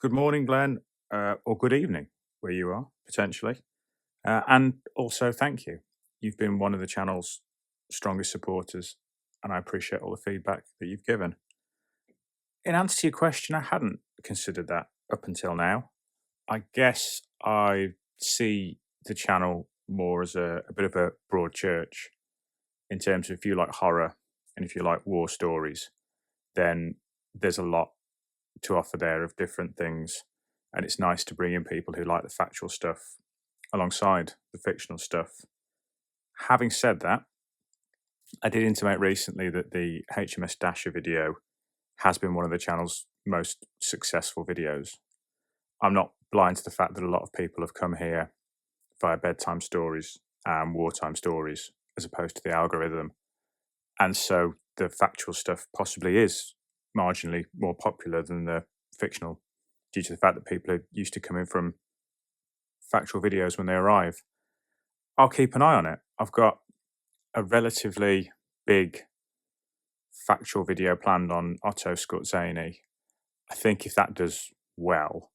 Good morning, Glenn, or good evening, where you are, potentially. And also, thank you. You've been one of the channel's strongest supporters, and I appreciate all the feedback that you've given. In answer to your question, I hadn't considered that up until now. I guess I see the channel more as a bit of a broad church in terms of if you like horror and if you like war stories, then there's a lot to offer there of different things. And it's nice to bring in people who like the factual stuff alongside the fictional stuff. Having said that, I did intimate recently that the HMS Dasher video has been one of the channel's most successful videos. I'm not blind to the fact that a lot of people have come here via bedtime stories and wartime stories as opposed to the algorithm. And so the factual stuff possibly is marginally more popular than the fictional due to the fact that people are used to coming from factual videos when they arrive. I'll keep an eye on it. I've got a relatively big factual video planned on Otto Skutzany. I think if that does well,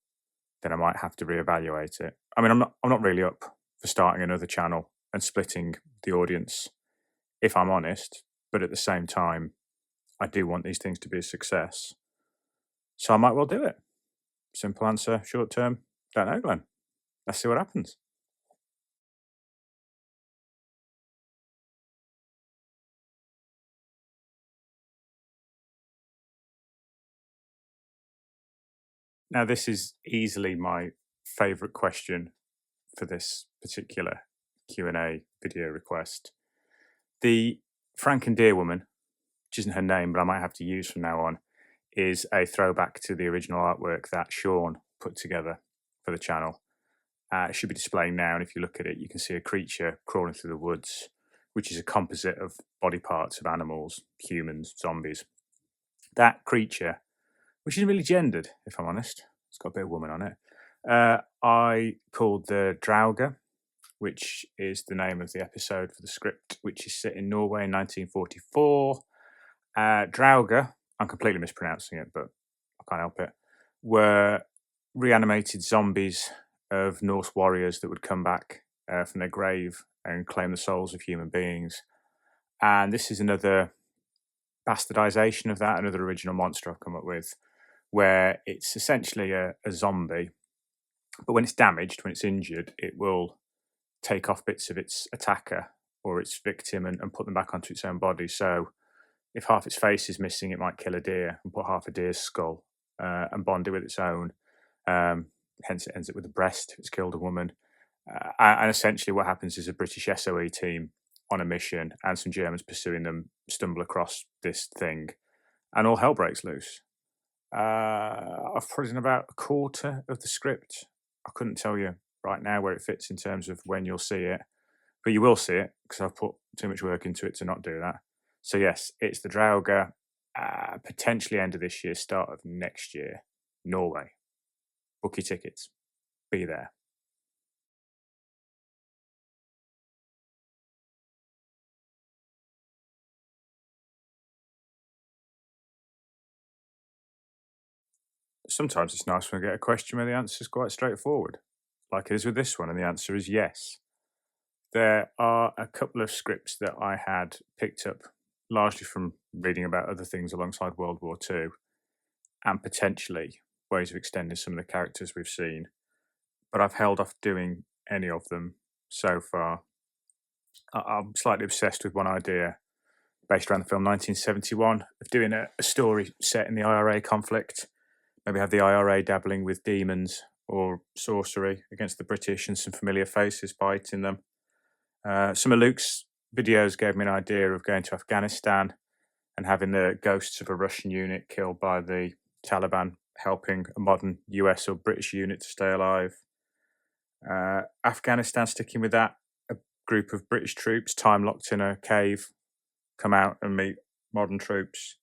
then I might have to reevaluate it. I mean, I'm not really up for starting another channel and splitting the audience, if I'm honest. But at the same time, I do want these things to be a success. So I might well do it. Simple answer, short term, don't know, Glenn. Let's see what happens. Now, this is easily my favourite question for this particular Q&A video request. The Frank and Deer woman, which isn't her name, but I might have to use from now on, is a throwback to the original artwork that Sean put together for the channel. It should be displaying now, and if you look at it, you can see a creature crawling through the woods, which is a composite of body parts of animals, humans, zombies. That creature, which isn't really gendered, if I'm honest, it's got a bit of woman on it, I called the Drauga, which is the name of the episode for the script, which is set in Norway in 1944. Drauga, I'm completely mispronouncing it, but I can't help it, were reanimated zombies of Norse warriors that would come back from their grave and claim the souls of human beings. And this is another bastardization of that, another original monster I've come up with, where it's essentially a zombie, but when it's damaged, when it's injured, it will take off bits of its attacker or its victim and put them back onto its own body. So if half its face is missing, it might kill a deer and put half a deer's skull and bond it with its own. Hence, it ends up with a breast if it's killed a woman. And essentially what happens is a British SOE team on a mission and some Germans pursuing them stumble across this thing and all hell breaks loose. I've put in about a quarter of the script. I couldn't tell you right now where it fits in terms of when you'll see it, but you will see it because I've put too much work into it to not do that. So yes, it's the Drauga, potentially end of this year, start of next year, Norway. Book your tickets. Be there. Sometimes it's nice when I get a question where the answer is quite straightforward, like it is with this one, and the answer is yes. There are a couple of scripts that I had picked up largely from reading about other things alongside World War II and potentially ways of extending some of the characters we've seen, but I've held off doing any of them so far. I'm slightly obsessed with one idea based around the film 1971 of doing a story set in the IRA conflict. Maybe have the IRA dabbling with demons or sorcery against the British and some familiar faces fighting them. Some of Luke's videos gave me an idea of going to Afghanistan and having the ghosts of a Russian unit killed by the Taliban helping a modern US or British unit to stay alive. Afghanistan, sticking with that, a group of British troops time locked in a cave come out and meet modern troops.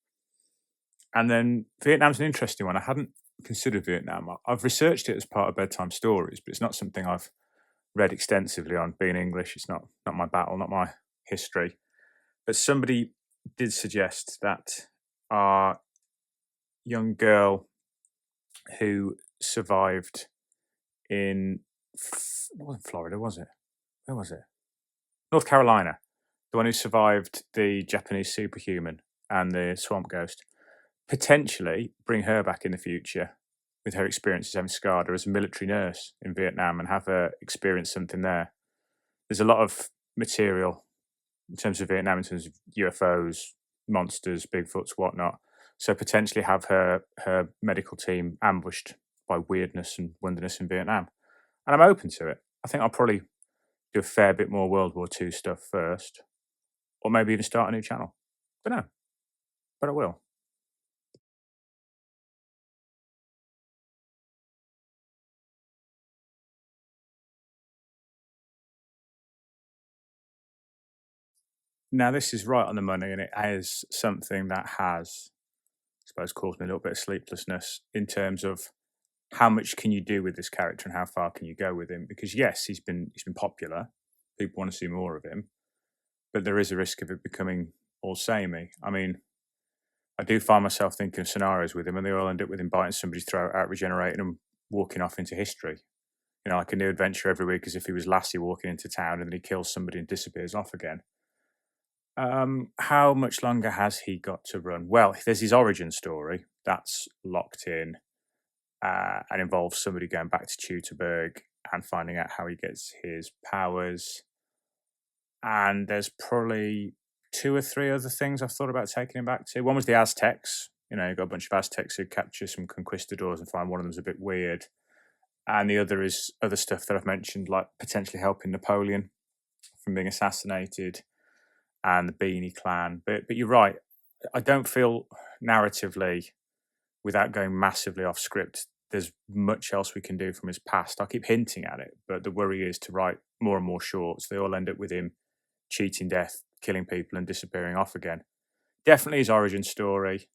And then Vietnam's an interesting one. I hadn't considered Vietnam. I've researched it as part of bedtime stories, but it's not something I've read extensively on. Being English, it's not my battle, not my history. But somebody did suggest that our young girl who survived in, it wasn't Florida, was it? Where was it? North Carolina. The one who survived the Japanese superhuman and the swamp ghost. Potentially bring her back in the future with her experiences having scarred her as a military nurse in Vietnam and have her experience something there. There's a lot of material in terms of Vietnam, in terms of UFOs, monsters, Bigfoots, whatnot. So potentially have her medical team ambushed by weirdness and wonderness in Vietnam. And I'm open to it. I think I'll probably do a fair bit more World War II stuff first, or maybe even start a new channel. Don't know, but I will. Now, this is right on the money, and it is something that has, I suppose, caused me a little bit of sleeplessness in terms of how much can you do with this character and how far can you go with him? Because yes, he's been popular. People want to see more of him, but there is a risk of it becoming all samey. I mean, I do find myself thinking of scenarios with him, and they all end up with him biting somebody's throat out, regenerating, and walking off into history. You know, like a new adventure every week, as if he was Lassie walking into town, and then he kills somebody and disappears off again. How much longer has he got to run? Well, there's his origin story that's locked in and involves somebody going back to Teutoburg and finding out how he gets his powers. And there's probably 2 or 3 other things I've thought about taking him back to. One was the Aztecs. You know, you've got a bunch of Aztecs who capture some conquistadors and find one of them's a bit weird. And the other is other stuff that I've mentioned, like potentially helping Napoleon from being assassinated and the Beanie Clan. But you're right. I don't feel narratively, without going massively off script, there's much else we can do from his past. I keep hinting at it, but the worry is to write more and more shorts. They all end up with him cheating death, killing people, and disappearing off again. Definitely his origin story,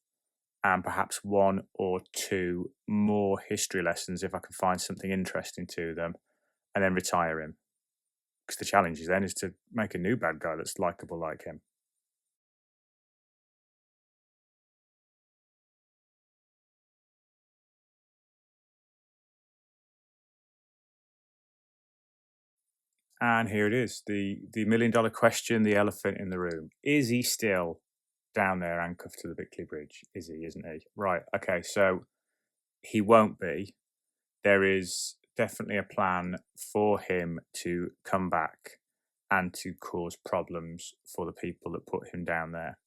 and perhaps 1 or 2 more history lessons if I can find something interesting to them, and then retire him. Because the challenge is then is to make a new bad guy that's likable like him. And here it is, the $1 million question, the elephant in the room. Is he still down there handcuffed to the Bickley Bridge? Is he, isn't he? Right, okay, so he won't be. There is definitely a plan for him to come back and to cause problems for the people that put him down there.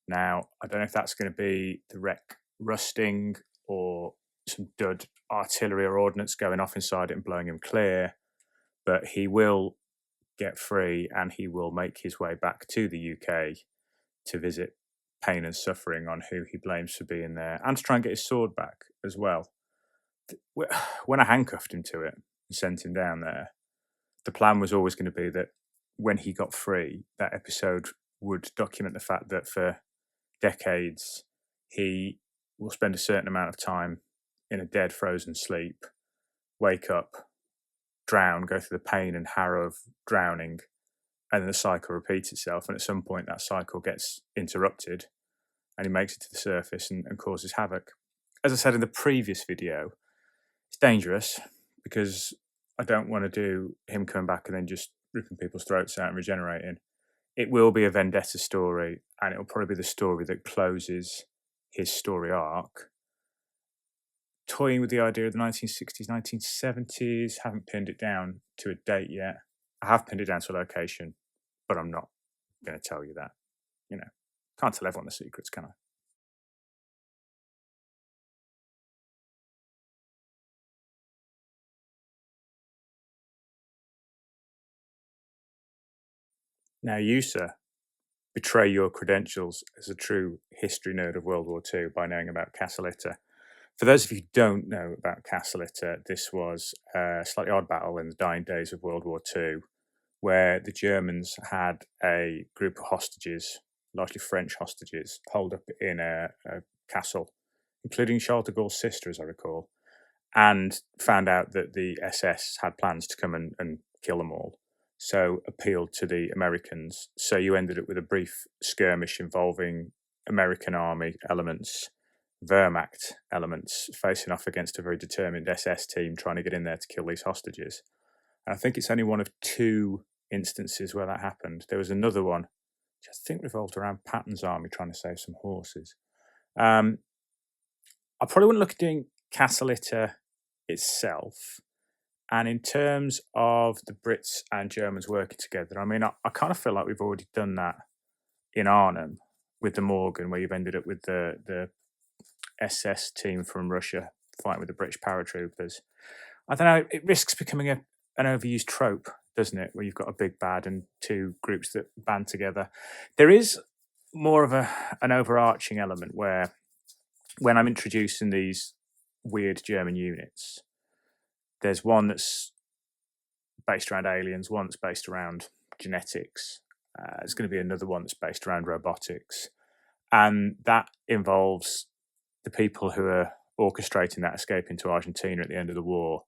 Now, I don't know if that's going to be the wreck rusting or some dud artillery or ordnance going off inside it and blowing him clear, but he will get free and he will make his way back to the UK to visit pain and suffering on who he blames for being there and to try and get his sword back as well. When I handcuffed him to it and sent him down there, the plan was always going to be that when he got free, that episode would document the fact that for decades he will spend a certain amount of time in a dead, frozen sleep, wake up, drown, go through the pain and harrow of drowning, and then the cycle repeats itself. And at some point, that cycle gets interrupted and he makes it to the surface and causes havoc. As I said in the previous video, it's dangerous because I don't want to do him coming back and then just ripping people's throats out and regenerating. It will be a vendetta story, and it will probably be the story that closes his story arc. Toying with the idea of the 1960s, 1970s, haven't pinned it down to a date yet. I have pinned it down to a location, but I'm not going to tell you that. You know, can't tell everyone the secrets, can I? Now, you, sir, betray your credentials as a true history nerd of World War II by knowing about Castellitta. For those of you who don't know about Castellitta, this was a slightly odd battle in the dying days of World War II, where the Germans had a group of hostages, largely French hostages, holed up in a castle, including Charles de Gaulle's sister, as I recall, and found out that the SS had plans to come and kill them all. So appealed to the Americans. So you ended up with a brief skirmish involving American army elements Wehrmacht elements facing off against a very determined SS team trying to get in there to kill these hostages. And I think it's only one of two instances where that happened. There was another one, which I think revolved around Patton's army trying to save some horses. I probably wouldn't look at doing Castle Itter itself. And in terms of the Brits and Germans working together, I mean, I kind of feel like we've already done that in Arnhem with the Morgan, where you've ended up with the SS team from Russia fighting with the British paratroopers. I don't know, it risks becoming an overused trope, doesn't it, where you've got a big bad and two groups that band together. There is more of an overarching element where when I'm introducing these weird German units, there's one that's based around aliens, one that's based around genetics. There's going to be another one that's based around robotics. And that involves the people who are orchestrating that escape into Argentina at the end of the war.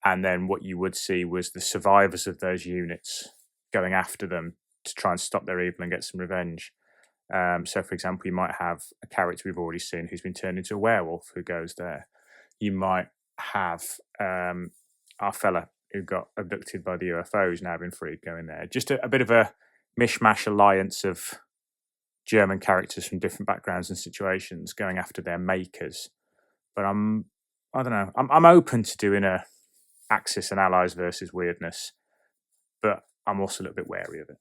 And then what you would see was the survivors of those units going after them to try and stop their evil and get some revenge. So, for example, you might have a character we've already seen who's been turned into a werewolf who goes there. You might have our fella who got abducted by the UFOs now been freed going there. Just a bit of a mishmash alliance of German characters from different backgrounds and situations going after their makers. But I don't know, I'm open to doing a Axis and Allies versus weirdness, but I'm also a little bit wary of it.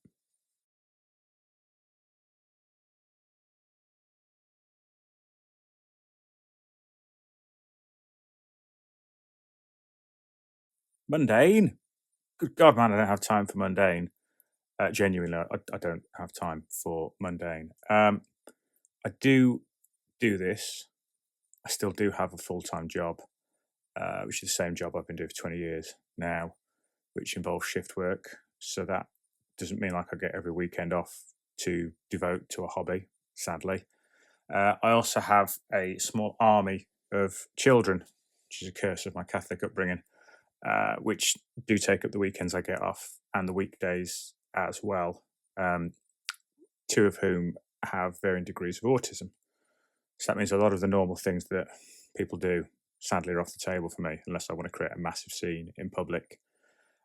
Mundane? Good God, man, I don't have time for mundane. Genuinely, I don't have time for mundane. I do this. I still do have a full-time job, which is the same job I've been doing for 20 years now, which involves shift work. So that doesn't mean like I get every weekend off to devote to a hobby, sadly. I also have a small army of children, which is a curse of my Catholic upbringing, which do take up the weekends I get off and the weekdays as well, two of whom have varying degrees of autism. So that means a lot of the normal things that people do, sadly, are off the table for me, unless I want to create a massive scene in public.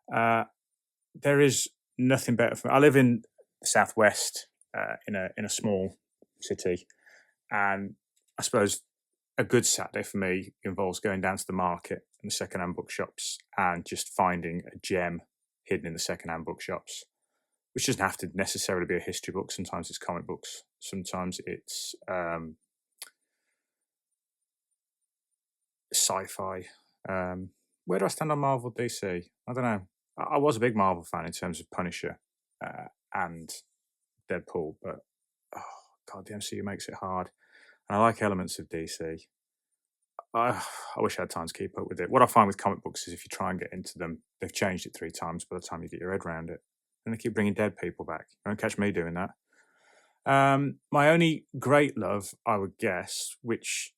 There is nothing better for me. I live in the southwest, in a small city, and I suppose a good Saturday for me involves going down to the market and the secondhand bookshops and just finding a gem hidden in the secondhand bookshops, which doesn't have to necessarily be a history book. Sometimes it's comic books. Sometimes it's sci-fi. Where do I stand on Marvel DC? I don't know. I was a big Marvel fan in terms of Punisher and Deadpool, but oh God, the MCU makes it hard. And I like elements of DC. I wish I had time to keep up with it. What I find with comic books is if you try and get into them, they've changed it 3 times by the time you get your head around it. And they keep bringing dead people back. You won't catch me doing that. My only great love, I would guess, which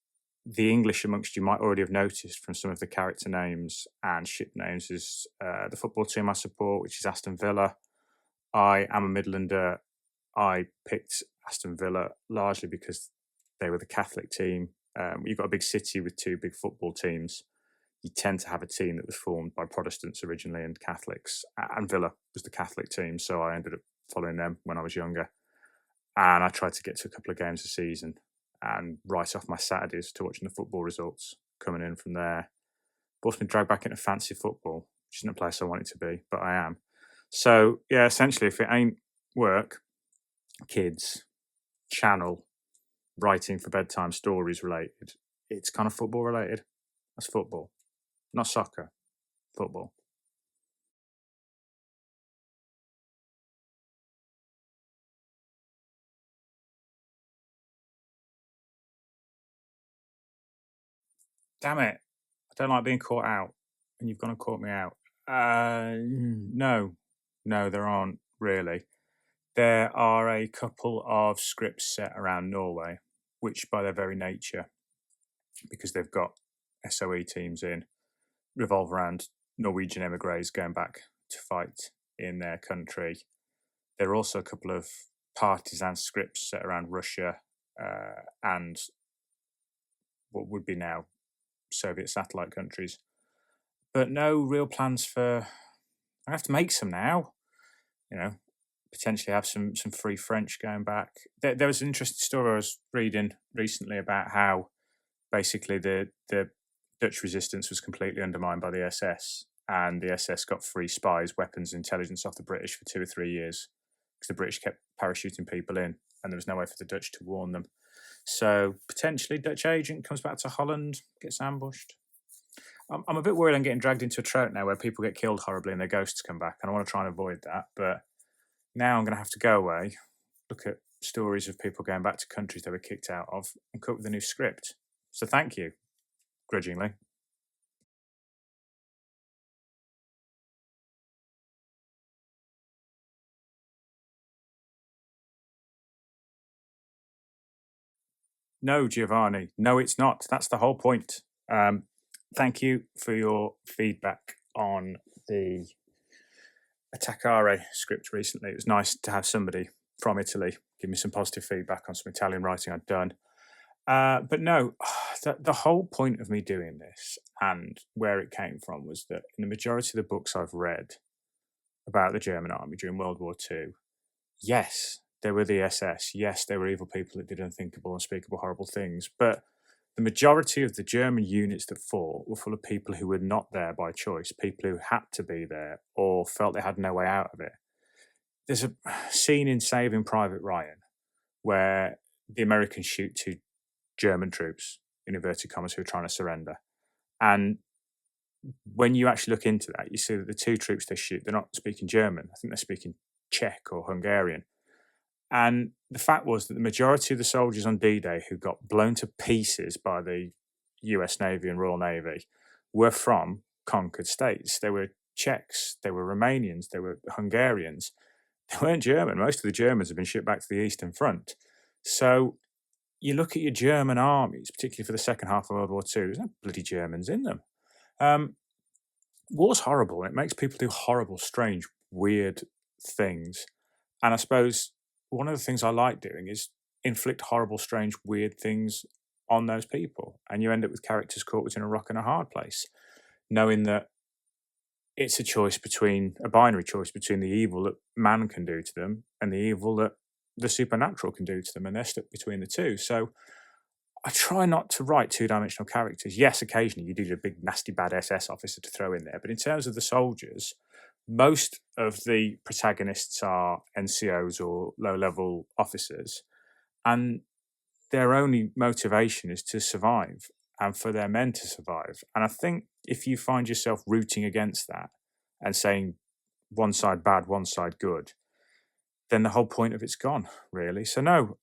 the English amongst you might already have noticed from some of the character names and ship names, is the football team I support, which is Aston Villa. I am a Midlander. I picked Aston Villa largely because they were the Catholic team. You've got a big city with 2 big football teams. You tend to have a team that was formed by Protestants originally and Catholics, and Villa was the Catholic team, so I ended up following them when I was younger. And I tried to get to a couple of games a season and write off my Saturdays to watching the football results coming in from there. But also been dragged back into fancy football, which isn't a place I want it to be, but I am. So, yeah, essentially, if it ain't work, kids, channel, writing for bedtime stories related, it's kind of football related. That's football. Not soccer, football. Damn it. I don't like being caught out, and you've gone and caught me out. No, there aren't really. There are a couple of scripts set around Norway, which by their very nature, because they've got SOE teams in, revolve around Norwegian emigres going back to fight in their country. There are also a couple of partisan scripts set around Russia and what would be now Soviet satellite countries. But no real plans for. I have to make some now. You know, potentially have some free French going back. There was an interesting story I was reading recently about how basically the Dutch resistance was completely undermined by the SS, and the SS got free spies, weapons, intelligence off the British for 2 or 3 years because the British kept parachuting people in, and there was no way for the Dutch to warn them. So potentially, Dutch agent comes back to Holland, gets ambushed. I'm a bit worried I'm getting dragged into a trope now where people get killed horribly and their ghosts come back, and I want to try and avoid that. But now I'm going to have to go away, look at stories of people going back to countries they were kicked out of, and come up with a new script. So thank you, grudgingly. No, Giovanni. No, it's not. That's the whole point. Thank you for your feedback on the Attaccare script recently. It was nice to have somebody from Italy give me some positive feedback on some Italian writing I'd done. But no, the whole point of me doing this and where it came from was that in the majority of the books I've read about the German army during World War II, yes, they were the SS. Yes, they were evil people that did unthinkable, unspeakable, horrible things. But the majority of the German units that fought were full of people who were not there by choice, people who had to be there or felt they had no way out of it. There's a scene in Saving Private Ryan where the Americans shoot 2 German troops, in inverted commas, who are trying to surrender. And when you actually look into that, you see that the 2 troops they shoot, they're not speaking German. I think they're speaking Czech or Hungarian. And the fact was that the majority of the soldiers on D-Day who got blown to pieces by the US Navy and Royal Navy were from conquered states. They were Czechs, they were Romanians, they were Hungarians. They weren't German. Most of the Germans have been shipped back to the Eastern Front. So you look at your German armies, particularly for the second half of World War II, there's no bloody Germans in them. War's horrible, and it makes people do horrible, strange, weird things. And I suppose one of the things I like doing is inflict horrible, strange, weird things on those people. And you end up with characters caught between a rock and a hard place, knowing that it's a binary choice between the evil that man can do to them and the evil that the supernatural can do to them, and they're stuck between the two. So I try not to write 2-dimensional characters. Yes, occasionally you do a big, nasty, bad SS officer to throw in there, but in terms of the soldiers, most of the protagonists are NCOs or low-level officers, and their only motivation is to survive and for their men to survive. And I think if you find yourself rooting against that and saying one side bad, one side good, then the whole point of it's gone, really. So no,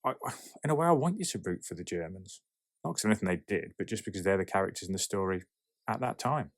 in a way, I want you to root for the Germans. Not because of anything they did, but just because they're the characters in the story at that time.